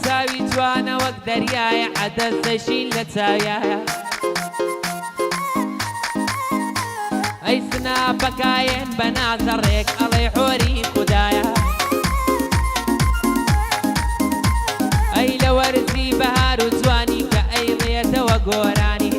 چاوی جوانە وەک دەریایە عەدەس دەژین لە چاویایە ئەی سناپەکایەن بە نازەڕێک ئەڵێ حۆری خودایە ئەی لە وەرزی بەهار و جوانی کە ئەیڵێتەوە گۆرانی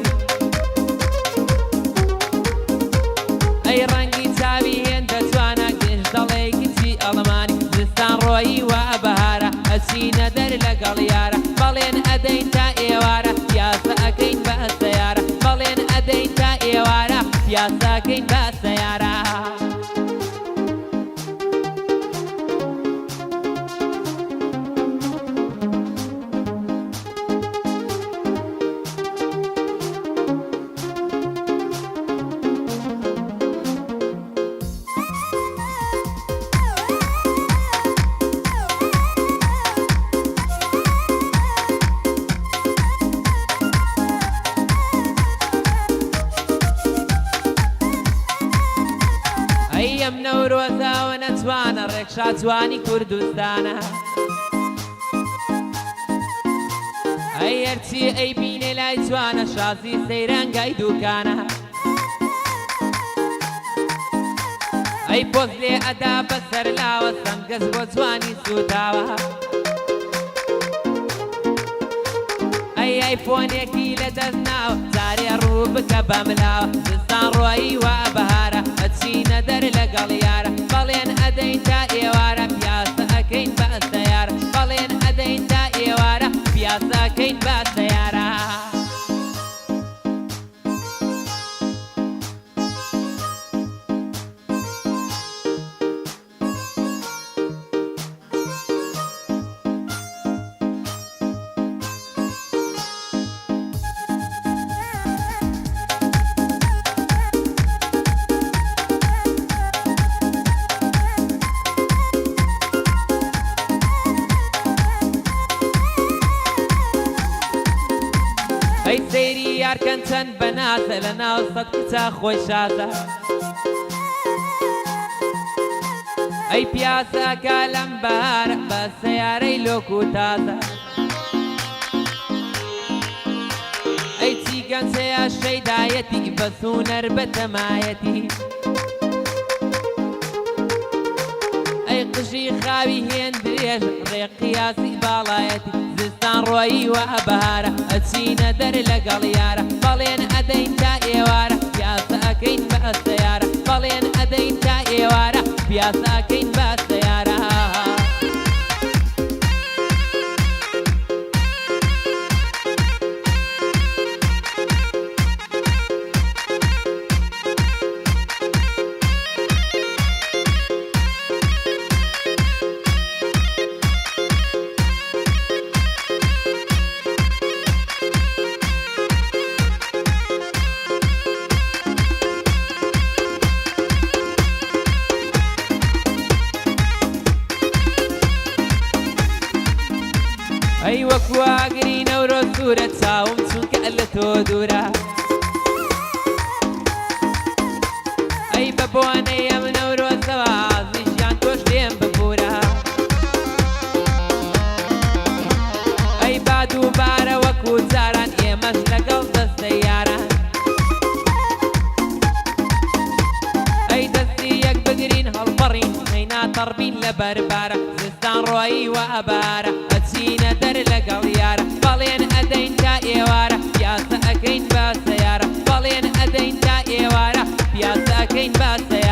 ئەی ڕەنگی چاوی هێندە جوانە گشت دەڵێ کچی ئەڵمانی زستان ڕۆیی وا بەهارە ئەچینە دەر لەگەڵ یارە بەڵێن ئەدەین تا ئێوارە پیاسە ئەکەین بە سەیارە بەڵێن ئەدەین تا ئێوارە پیاسە ئەکەین بە سەیارە ئەم نەورۆزاوە نەتوانە ڕێکشا جوانی کوردستانە ئەی هەرچی ئەی بینێ لای جوانە شازی سەیرانگای دووکانە ئەی پۆز لێ ئەدا بەسەر لاوە سەنگەس بۆ جوانی سوتاوە ئەی ئایفۆنێکی لە دەست ناوە جارێ ڕوو بکە بە ملاوە زستان ڕۆیی وا بەهارە ئەچینە دەر لەگەڵ یارە بەڵێن ئەدەین تا ئێوارە پیاسە ئەکەین بە سەیارە بەڵێن ئەدەین تا ئێوارە پیاسە ئەکەین بە سەیارە ئەی سەیری یارکەن چەند بەنازە لە ناو سەد کچە خۆی شازە ئەی پیاسەکە لەم بەهارە بە سەیارەی لۆک و تازە ئەی چیگەنجەیە شەیدایەتی بە سوونەر بە تەمایەتی ئەی قژی خاوی هێندرێژ ڕێقیاسی باڵایەتی زستان ڕۆیی وا بەهارە ئەچینە دەر لەگەڵ یارە بەڵێن ئەدەین تا ئێوارە پیاسە ئەکەین بە سەیارە بەڵێن ئەدەین تا ئێوارە پیاسە ئەکەین بە سەیارە ئەی وەکو ئاگری نەورۆ سوورە چاوم چونکە لە تۆ دوورە ئەی بە بۆنەی ئەم نەورۆزەوە ئازیژیان تۆش لێم ببوورە ئەی با دووبارە وەکو جاران ئێمەش لەگەڵ دەستە یاران ئەی دەستی یەک بگرین هەڵبەڕین نەینا تەڕبین لە بەربارە زستان ڕۆیی وا بەهارە ئەچینە دەر لەگەڵ یارە بەڵێن ئەدەین تا ئێوارە پیاسە ئەکەین بە سەیارە بەڵێن ئەدەین تا ئێوارە پیاسە ئەکەین بە سەیارە